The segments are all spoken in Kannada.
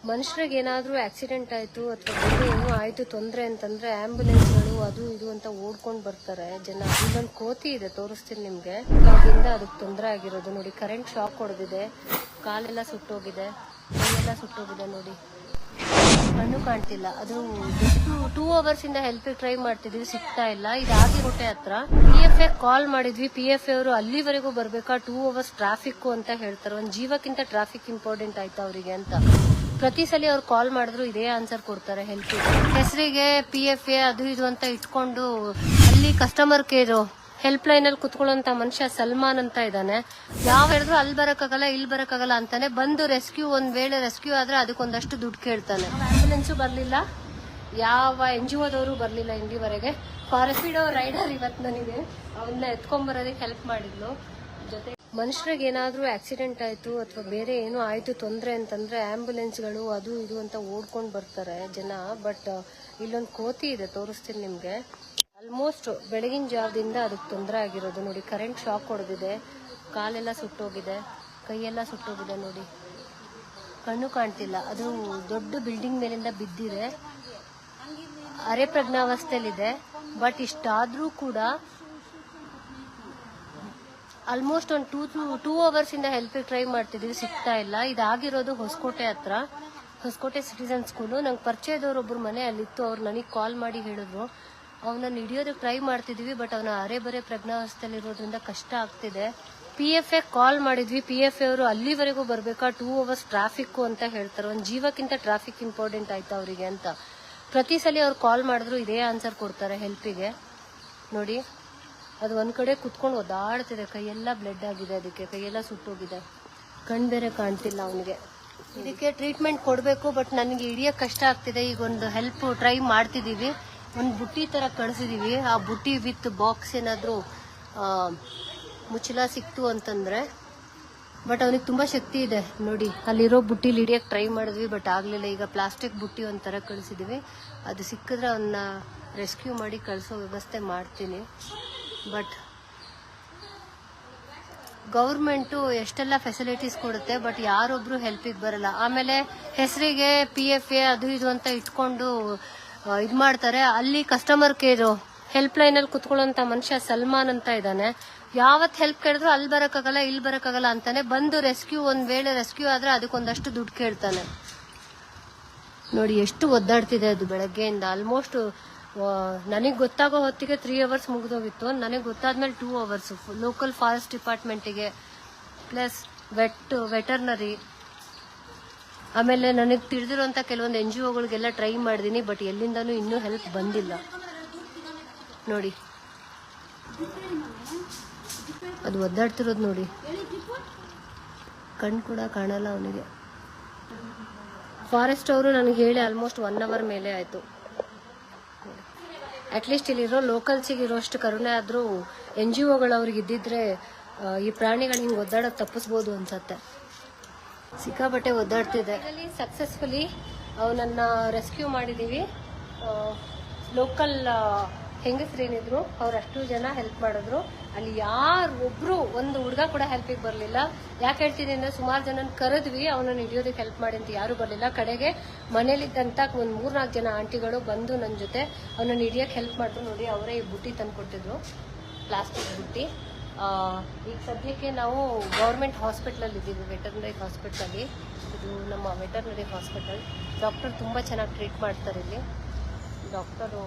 ಮನುಷ್ಯರಿಗೆ ಏನಾದರೂ ಆಕ್ಸಿಡೆಂಟ್ ಆಯಿತು ಅಥವಾ ಬೇರೆ ಏನೋ ಆಯಿತು ತೊಂದರೆ ಅಂತಂದರೆ ಆ್ಯಂಬುಲೆನ್ಸ್ಗಳು ಅದು ಇದು ಅಂತ ಓಡ್ಕೊಂಡು ಬರ್ತಾರೆ ಜನ. ಇಲ್ಲೊಂದು ಕೋತಿ ಇದೆ, ತೋರಿಸ್ತೀನಿ ನಿಮಗೆ. ಅದರಿಂದ ಅದಕ್ಕೆ ತೊಂದರೆ ಆಗಿರೋದು ನೋಡಿ. ಕರೆಂಟ್ ಶಾಕ್ ಹೊಡೆದಿದೆ, ಕಾಲೆಲ್ಲ ಸುಟ್ಟೋಗಿದೆ, ಕೈಯೆಲ್ಲ ಸುಟ್ಟೋಗಿದೆ ನೋಡಿ. ಕಣ್ಣು ಕಾಣ್ತಿಲ್ಲ. ಅದು 2 ಅವರ್ಸಿಂದ ಹೆಲ್ಪಿಗೆ ಟ್ರೈ ಮಾಡ್ತಿದ್ವಿ, ಸಿಗ್ತಾ ಇಲ್ಲ. ಇದಾಗಿರೋಟೆ ಹತ್ರ PF ಕಾಲ್ ಮಾಡಿದ್ವಿ. PF ಅವರು ಅಲ್ಲಿವರೆಗೂ ಬರ್ಬೇಕಾ, 2 ಅವರ್ಸ್ ಟ್ರಾಫಿಕ್ ಅಂತ ಹೇಳ್ತಾರೆ. ಒಂದು ಜೀವಕ್ಕಿಂತ ಟ್ರಾಫಿಕ್ ಇಂಪಾರ್ಟೆಂಟ್ ಆಯ್ತಾ ಅವರಿಗೆ ಅಂತ. ಪ್ರತಿ ಸಲ ಅವ್ರು ಕಾಲ್ ಮಾಡಿದ್ರು ಇದೇ ಆನ್ಸರ್ ಕೊಡ್ತಾರೆ ಹೆಲ್ಪಿಗೆ. ಹೆಸರಿಗೆ PF ಅದು ಇದು ಅಂತ ಇಟ್ಕೊಂಡು ಅಲ್ಲಿ ಕಸ್ಟಮರ್ ಕೇರ್ ಹೆಲ್ಪ್ ಲೈನ್ ಅಲ್ಲಿ ಕುತ್ಕೊಳ್ಳೋಂತ ಮನುಷ್ಯ ಸಲ್ಮಾನ್ ಅಂತ ಇದ್ದಾನೆ. ಯಾವ ಹೇಳಿದ್ರು ಅಲ್ಲಿ ಬರಕ್ಕಾಗಲ್ಲ ಇಲ್ಲಿ ಬರಕ್ಕಾಗಲ್ಲ ಅಂತಾನೆ. ಬಂದು ರೆಸ್ಕ್ಯೂ, ಒಂದ್ ವೇಳೆ ರೆಸ್ಕ್ಯೂ ಆದ್ರೆ ಅದಕ್ಕೊಂದಷ್ಟು ದುಡ್ಡು ಕೇಳ್ತಾನೆ. ಆಂಬುಲೆನ್ಸು ಬರ್ಲಿಲ್ಲ, ಯಾವ NGOದವರು ಬರ್ಲಿಲ್ಲ ಇಲ್ಲಿವರೆಗೆ. ಫಾರೆಸ್ಟ್ ರೈಡರ್ ಇವತ್ತು ನನಗೆ ಅವನ್ನ ಎತ್ಕೊಂಡ್ಬರೋದಕ್ಕೆ ಹೆಲ್ಪ್ ಮಾಡಿದ್ಲು. ಜೊತೆ ಮನುಷ್ಯರಿಗೆ ಏನಾದರೂ ಆಕ್ಸಿಡೆಂಟ್ ಆಯಿತು ಅಥವಾ ಬೇರೆ ಏನೋ ಆಯಿತು ತೊಂದರೆ ಅಂತಂದರೆ ಆ್ಯಂಬುಲೆನ್ಸ್ಗಳು ಅದು ಇದು ಅಂತ ಓಡ್ಕೊಂಡು ಬರ್ತಾರೆ ಜನ. ಬಟ್ ಇಲ್ಲೊಂದು ಕೋತಿ ಇದೆ, ತೋರಿಸ್ತೀನಿ ನಿಮಗೆ. ಆಲ್ಮೋಸ್ಟ್ ಬೆಳಗಿನ ಜಾವದಿಂದ ಅದಕ್ಕೆ ತೊಂದರೆ ಆಗಿರೋದು ನೋಡಿ. ಕರೆಂಟ್ ಶಾಕ್ ಹೊಡೆದಿದೆ, ಕಾಲೆಲ್ಲ ಸುಟ್ಟೋಗಿದೆ, ಕೈಯೆಲ್ಲ ಸುಟ್ಟೋಗಿದೆ ನೋಡಿ. ಕಣ್ಣು ಕಾಣ್ತಿಲ್ಲ. ಅದು ದೊಡ್ಡ ಬಿಲ್ಡಿಂಗ್ ಮೇಲಿಂದ ಬಿದ್ದಿದೆ, ಅರೆ ಪ್ರಜ್ಞಾವಸ್ಥೆಯಲ್ಲಿದೆ. ಬಟ್ ಇಷ್ಟಾದರೂ ಕೂಡ ಆಲ್ಮೋಸ್ಟ್ ಒಂದು 2 ಅವರ್ಸಿಂದ ಹೆಲ್ಪಿಗೆ ಟ್ರೈ ಮಾಡ್ತಿದ್ವಿ, ಸಿಗ್ತಾ ಇಲ್ಲ. ಇದಾಗಿರೋದು ಹೊಸಕೋಟೆ ಹತ್ರ, ಹೊಸಕೋಟೆ ಸಿಟಿಸನ್ ಸ್ಕೂಲು. ನಂಗೆ ಪರಿಚಯದವ್ರೊಬ್ರು ಮನೆ ಅಲ್ಲಿತ್ತು. ಅವ್ರು ನನಗೆ ಕಾಲ್ ಮಾಡಿ ಹೇಳಿದ್ರು ಅವನನ್ನು ಹಿಡಿಯೋದಕ್ಕೆ ಟ್ರೈ ಮಾಡ್ತಿದ್ವಿ, ಬಟ್ ಅವನ ಅರೆ ಬರೆ ಪ್ರಜ್ಞಾವಸ್ಥೆಯಲ್ಲಿರೋದ್ರಿಂದ ಕಷ್ಟ ಆಗ್ತಿದೆ. PF ಕಾಲ್ ಮಾಡಿದ್ವಿ. PF ಅವರು ಅಲ್ಲಿವರೆಗೂ ಬರ್ಬೇಕಾ, 2 ಅವರ್ಸ್ ಟ್ರಾಫಿಕ್ ಅಂತ ಹೇಳ್ತಾರೆ. ಒಂದು ಜೀವಕ್ಕಿಂತ ಟ್ರಾಫಿಕ್ ಇಂಪಾರ್ಟೆಂಟ್ ಆಯ್ತಾ ಅವರಿಗೆ ಅಂತ. ಪ್ರತಿ ಸಲ ಅವ್ರು ಕಾಲ್ ಮಾಡಿದ್ರು ಇದೇ ಆನ್ಸರ್ ಕೊಡ್ತಾರೆ ಹೆಲ್ಪಿಗೆ ನೋಡಿ. ಅದು ಒಂದ್ ಕಡೆ ಕುತ್ಕೊಂಡು ಒದ್ದಾಡ್ತಿದೆ, ಕೈಯೆಲ್ಲ ಬ್ಲಡ್ ಆಗಿದೆ, ಅದಕ್ಕೆ ಕೈಯೆಲ್ಲ ಸುಟ್ಟೋಗಿದೆ, ಕಣ್ ಬೇರೆ ಕಾಣ್ತಿಲ್ಲ ಅವನಿಗೆ. ಇದಕ್ಕೆ ಟ್ರೀಟ್ಮೆಂಟ್ ಕೊಡಬೇಕು, ಬಟ್ ನನಗೆ ಹಿಡಿಯೋಕೆ ಕಷ್ಟ ಆಗ್ತಿದೆ. ಈಗ ಒಂದು ಹೆಲ್ಪ್ ಟ್ರೈ ಮಾಡ್ತಿದ್ದೀವಿ. ಒಂದು ಬುಟ್ಟಿ ಥರ ಕಳಿಸಿದೀವಿ. ಆ ಬುಟ್ಟಿ ವಿತ್ ಬಾಕ್ಸ್ ಏನಾದರೂ ಮುಚ್ಚಲ ಸಿಕ್ತು ಅಂತಂದರೆ. ಬಟ್ ಅವನಿಗೆ ತುಂಬ ಶಕ್ತಿ ಇದೆ ನೋಡಿ. ಅಲ್ಲಿರೋ ಬುಟ್ಟಿಲಿ ಹಿಡಿಯೋಕೆ ಟ್ರೈ ಮಾಡಿದ್ವಿ, ಬಟ್ ಆಗಲಿಲ್ಲ. ಈಗ ಪ್ಲಾಸ್ಟಿಕ್ ಬುಟ್ಟಿ ಒಂಥರ ಕಳಿಸಿದ್ದೀವಿ. ಅದು ಸಿಕ್ಕಿದ್ರೆ ಅವನ್ನ ರೆಸ್ಕ್ಯೂ ಮಾಡಿ ಕಳಿಸೋ ವ್ಯವಸ್ಥೆ ಮಾಡ್ತೀನಿ. ಬಟ್ ಗೌರ್ಮೆಂಟು ಎಷ್ಟೆಲ್ಲ ಫೆಸಿಲಿಟೀಸ್ ಕೊಡುತ್ತೆ, ಬಟ್ ಯಾರೊಬ್ರು ಹೆಲ್ಪಿಗೆ ಬರಲ್ಲ. ಆಮೇಲೆ ಹೆಸರಿಗೆ PF ಅದು ಇದು ಅಂತ ಇಟ್ಕೊಂಡು ಇದು ಮಾಡ್ತಾರೆ. ಅಲ್ಲಿ ಕಸ್ಟಮರ್ ಕೇರು ಹೆಲ್ಪ್ ಲೈನಲ್ಲಿ ಕುತ್ಕೊಳ್ಳೋಂಥ ಮನುಷ್ಯ ಸಲ್ಮಾನ್ ಅಂತ ಇದ್ದಾನೆ. ಯಾವತ್ತು ಹೆಲ್ಪ್ ಕೇಳಿದ್ರು ಅಲ್ಲಿ ಬರೋಕ್ಕಾಗಲ್ಲ ಇಲ್ಲಿ ಬರೋಕ್ಕಾಗಲ್ಲ ಅಂತಾನೆ. ಬಂದು ರೆಸ್ಕ್ಯೂ, ಒಂದು ವೇಳೆ ರೆಸ್ಕ್ಯೂ ಆದರೆ ಅದಕ್ಕೊಂದಷ್ಟು ದುಡ್ಡು ಕೇಳ್ತಾನೆ ನೋಡಿ. ಎಷ್ಟು ಒದ್ದಾಡ್ತಿದೆ ಅದು ಬೆಳಗ್ಗೆಯಿಂದ. ಆಲ್ಮೋಸ್ಟ್ ನನಗೆ ಗೊತ್ತಾಗೋ ಹೊತ್ತಿಗೆ 3 ಅವರ್ಸ್ ಮುಗಿದೋಗಿತ್ತು. ನನಗೆ ಗೊತ್ತಾದ್ಮೇಲೆ 2 ಅವರ್ಸ್. ಲೋಕಲ್ ಫಾರೆಸ್ಟ್ ಡಿಪಾರ್ಟ್ಮೆಂಟಿಗೆ ಪ್ಲಸ್ ವೆಟರ್ನರಿ, ಆಮೇಲೆ ನನಗೆ ತಿಳಿದಿರೋಂಥ ಕೆಲವೊಂದು NGOಗಳಿಗೆಲ್ಲ ಟ್ರೈ ಮಾಡಿದ್ದೀನಿ, ಬಟ್ ಎಲ್ಲಿಂದನೂ ಇನ್ನೂ ಹೆಲ್ಪ್ ಬಂದಿಲ್ಲ ನೋಡಿ. ಅದು ಒದ್ದಾಡ್ತಿರೋದು ನೋಡಿ, ಕಣ್ಣು ಕೂಡ ಕಾಣಲ್ಲ ಅವನಿಗೆ. ಫಾರೆಸ್ಟ್ ಅವರು ನನಗೆ ಹೇಳಿ ಆಲ್ಮೋಸ್ಟ್ 1 ಅವರ್ ಮೇಲೆ ಆಯಿತು. ಅಟ್ಲೀಸ್ಟ್ ಇಲ್ಲಿರೋ ಲೋಕಲ್ಸಿಗಿರೋಷ್ಟು ಕರುಣೆ ಆದರೂ NGOಗಳವ್ರಿಗೆ ಇದ್ದಿದ್ರೆ ಈ ಪ್ರಾಣಿಗಳು ಹಿಂಗೆ ಒದ್ದಾಡೋದು ತಪ್ಪಿಸ್ಬೋದು ಅನ್ಸತ್ತೆ. ಸಿಕ್ಕಾಪಟ್ಟೆ ಒದ್ದಾಡ್ತಿದೆ. ಸಕ್ಸಸ್ಫುಲಿ ಅವನನ್ನ ರೆಸ್ಕ್ಯೂ ಮಾಡಿದ್ದೀವಿ. ಲೋಕಲ್ ಹೆಂಗಸ್ರೇನಿದ್ರು ಅವರಷ್ಟು ಜನ ಹೆಲ್ಪ್ ಮಾಡಿದ್ರು. ಅಲ್ಲಿ ಒಬ್ರು ಒಂದು ಹುಡುಗ ಕೂಡ ಹೆಲ್ಪಿಗೆ ಬರಲಿಲ್ಲ. ಯಾಕೆ ಹೇಳ್ತೀನಿ ಅಂದ್ರೆ ಸುಮಾರು ಜನನ ಕರೆದ್ವಿ ಅವನನ್ನು ಹಿಡಿಯೋದಕ್ಕೆ ಹೆಲ್ಪ್ ಮಾಡಿ ಅಂತ, ಯಾರು ಬರಲಿಲ್ಲ. ಕಡೆಗೆ ಮನೇಲಿದ್ದಂತ ಒಂದು 3-4 ಜನ ಆಂಟಿಗಳು ಬಂದು ನನ್ನ ಜೊತೆ ಅವನನ್ನು ಹಿಡಿಯೋಕೆ ಹೆಲ್ಪ್ ಮಾಡಿದ್ರು ನೋಡಿ. ಅವರೇ ಈ ಬುಟ್ಟಿ ತಂದು ಕೊಟ್ಟಿದ್ರು, ಪ್ಲಾಸ್ಟಿಕ್ ಬುಟ್ಟಿ. ಈಗ ಸದ್ಯಕ್ಕೆ ನಾವು ಗೌರ್ಮೆಂಟ್ ಹಾಸ್ಪಿಟ್ಲಲ್ಲಿ ಇದ್ದೀವಿ, ವೆಟರ್ನರಿ ಹಾಸ್ಪಿಟ್ಲಲ್ಲಿ. ಇದು ನಮ್ಮ ವೆಟರ್ನರಿ ಹಾಸ್ಪಿಟಲ್. ಡಾಕ್ಟರ್ ತುಂಬ ಚೆನ್ನಾಗಿ ಟ್ರೀಟ್ ಮಾಡ್ತಾರೆ ಇಲ್ಲಿ. ಡಾಕ್ಟರು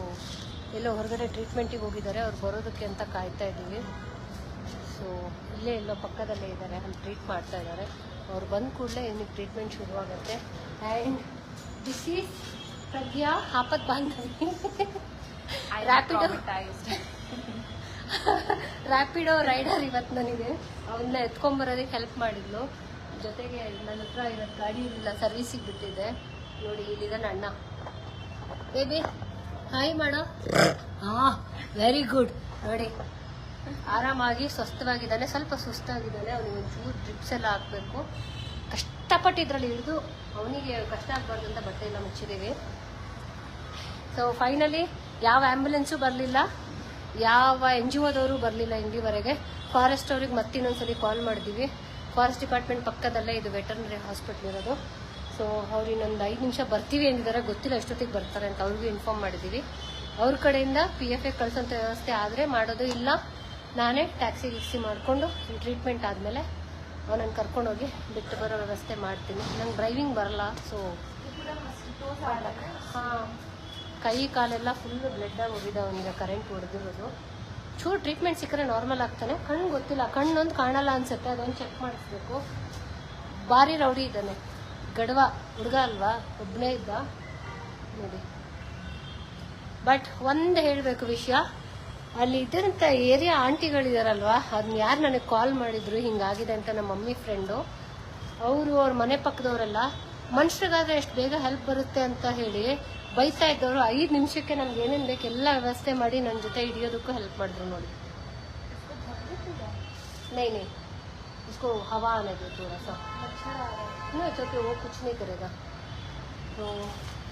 ಎಲ್ಲೋ ಹೊರಗಡೆ ಟ್ರೀಟ್ಮೆಂಟಿಗೆ ಹೋಗಿದ್ದಾರೆ, ಅವ್ರು ಬರೋದಕ್ಕೆ ಅಂತ ಕಾಯ್ತಾ ಇದ್ದೀವಿ. ಸೊ ಇಲ್ಲೇ ಎಲ್ಲೋ ಪಕ್ಕದಲ್ಲೇ ಇದ್ದಾರೆ, ಅಲ್ಲಿ ಟ್ರೀಟ್ ಮಾಡ್ತಾ ಇದ್ದಾರೆ. ಅವ್ರು ಬಂದ ಕೂಡಲೇ ಇವನಿಗೆ ಟ್ರೀಟ್ಮೆಂಟ್ ಶುರುವಾಗುತ್ತೆ. ಆ್ಯಂಡ್ ದಿಸ್ ಈಸ್ ಪ್ರಜ್ಞಾ ಆಪತ್ ಬಾಂಧವಿ ರ್ಯಾಪಿಡೋ ರೈಡರ್ ಇವತ್ತು ನನಗೆ ಅವನ್ನ ಎತ್ಕೊಂಡ್ಬರೋದಕ್ಕೆ ಹೆಲ್ಪ್ ಮಾಡಿದ್ಲು. ಜೊತೆಗೆ ನನ್ನ ಹತ್ರ ಇವತ್ತು ಗಾಡಿ ಇಲ್ಲ, ಸರ್ವಿಸಿಗೆ ಬಿಟ್ಟಿದ್ದೆ ನೋಡಿ. ಇಲ್ಲಿದೆ ಅಣ್ಣ. ಬೇಬಿ ಹಾಯ್ ಮಾಡೋ. ವೆರಿ ಗುಡ್ ನೋಡಿ, ಆರಾಮಾಗಿ ಸ್ವಸ್ಥವಾಗಿದ್ದಾನೆ. ಸ್ವಲ್ಪ ಸುಸ್ತಾಗಿದ್ದಾನೆ. ಅವನಿಗೆ ಒಂಚೂರು ಡ್ರಿಪ್ಸ್ ಎಲ್ಲ ಹಾಕಬೇಕು. ಕಷ್ಟಪಟ್ಟು ಇದರಲ್ಲಿ ಹಿಡಿದು ಅವನಿಗೆ ಕಷ್ಟ ಆಗಬಾರ್ದು ಅಂತ ಬಟ್ಟೆ ಎಲ್ಲ ಮುಚ್ಚಿದ್ದೀವಿ. ಸೊ ಫೈನಲಿ ಯಾವ ಆ್ಯಂಬುಲೆನ್ಸು ಬರಲಿಲ್ಲ, ಯಾವ NGOದವರು ಬರಲಿಲ್ಲ ಇಲ್ಲಿವರೆಗೆ. ಫಾರೆಸ್ಟ್ ಅವ್ರಿಗೆ ಮತ್ತಿನ್ನೊಂದ್ಸಲಿ ಕಾಲ್ ಮಾಡಿದ್ದೀವಿ. ಫಾರೆಸ್ಟ್ ಡಿಪಾರ್ಟ್ಮೆಂಟ್ ಪಕ್ಕದಲ್ಲೇ ಇದು ವೆಟರ್ನರಿ ಹಾಸ್ಪಿಟ್ಲ್ ಇರೋದು. ಸೊ ಅವ್ರು ಇನ್ನೊಂದು 5 ನಿಮಿಷ ಬರ್ತೀವಿ ಅಂದಿದ್ದಾರೆ, ಗೊತ್ತಿಲ್ಲ ಎಷ್ಟೊತ್ತಿಗೆ ಬರ್ತಾರೆ ಅಂತ ಅವ್ರಿಗೂ ಇನ್ಫಾರ್ಮ್ ಮಾಡಿದ್ದೀವಿ. ಅವ್ರ ಕಡೆಯಿಂದ PFA ಕಳ್ಸೋಂಥ ವ್ಯವಸ್ಥೆ ಆದರೆ ಮಾಡೋದು, ಇಲ್ಲ ನಾನೇ ಟ್ಯಾಕ್ಸಿ ಮಾಡಿಕೊಂಡು ಟ್ರೀಟ್ಮೆಂಟ್ ಆದಮೇಲೆ ಅವನನ್ನು ಕರ್ಕೊಂಡೋಗಿ ಬಿಟ್ಟು ಬರೋ ವ್ಯವಸ್ಥೆ ಮಾಡ್ತೀನಿ. ನಂಗೆ ಡ್ರೈವಿಂಗ್ ಬರಲ್ಲ, ಸೊ ಹಾಂ ಕೈ ಕಾಲೆಲ್ಲ ಫುಲ್ ಬ್ಲಡ್ ಆಗಿ ಹೋಗಿದೆ ಅವನಿಗೆ, ಕರೆಂಟ್ ಹೊಡೆದಿರೋದು. ಚೂರು ಟ್ರೀಟ್ಮೆಂಟ್ ಸಿಕ್ಕರೆ ನಾರ್ಮಲ್ ಆಗ್ತಾನೆ. ಕಣ್ಣು ಗೊತ್ತಿಲ್ಲ, ಕಣ್ಣೊಂದು ಕಾಣಲ್ಲ ಅನ್ಸುತ್ತೆ, ಅದೊಂದು ಚೆಕ್ ಮಾಡಿಸ್ಬೇಕು. ಭಾರಿ ರೌಡಿ ಇದ್ದಾನೆ, ಗಡವ ಹುಡುಗ ಅಲ್ವಾ, ಒಬ್ಬನೇ ಇದ್ದ ನೋಡಿ. ಬಟ್ ಒಂದು ಹೇಳಬೇಕು ವಿಷಯ, ಅಲ್ಲಿ ಇದ್ದಂಥ ಏರಿಯಾ ಆಂಟಿಗಳಿದಾರಲ್ವಾ, ಅದನ್ನ ಯಾರು ನನಗೆ ಕಾಲ್ ಮಾಡಿದ್ರು ಹಿಂಗಾಗಿದೆ ಅಂತ, ನಮ್ಮ ಮಮ್ಮಿ ಫ್ರೆಂಡು, ಅವರು ಅವ್ರ ಮನೆ ಪಕ್ಕದವರೆಲ್ಲ ಮನುಷ್ಯರಿಗಾದ್ರೆ ಎಷ್ಟು ಬೇಗ ಹೆಲ್ಪ್ ಬರುತ್ತೆ ಅಂತ ಹೇಳಿ ಬೈತಾ ಇದ್ದವರು 5 ನಿಮಿಷಕ್ಕೆ ನನಗೆ ಏನೇನು ಬೇಕು ಎಲ್ಲ ವ್ಯವಸ್ಥೆ ಮಾಡಿ ನನ್ನ ಜೊತೆ ಹಿಡಿಯೋದಕ್ಕೂ ಹೆಲ್ಪ್ ಮಾಡಿದ್ರು ನೋಡಿ. नहीं नहीं इसको हवा आने दो थोड़ा सा, नहीं तो वो कुछ नहीं करेगा. तो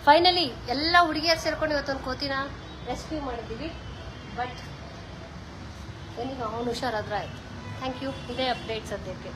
ಫೈನಲಿ ಎಲ್ಲ ಹುಡುಗಿಯರು ಸೇರ್ಕೊಂಡು ಇವತ್ತೊಂದು ಕೋತಿನ ರೆಸ್ಕ್ಯೂ ಮಾಡಿದ್ದೀವಿ. ಬಟ್ ಏನಿಗೆ ಅವನು ಹುಷಾರಾದ್ರೆ ಆಯ್ತು. Thank you. ಇದೇ ಅಪ್ಡೇಟ್ ಸದ್ಯಕ್ಕೆ.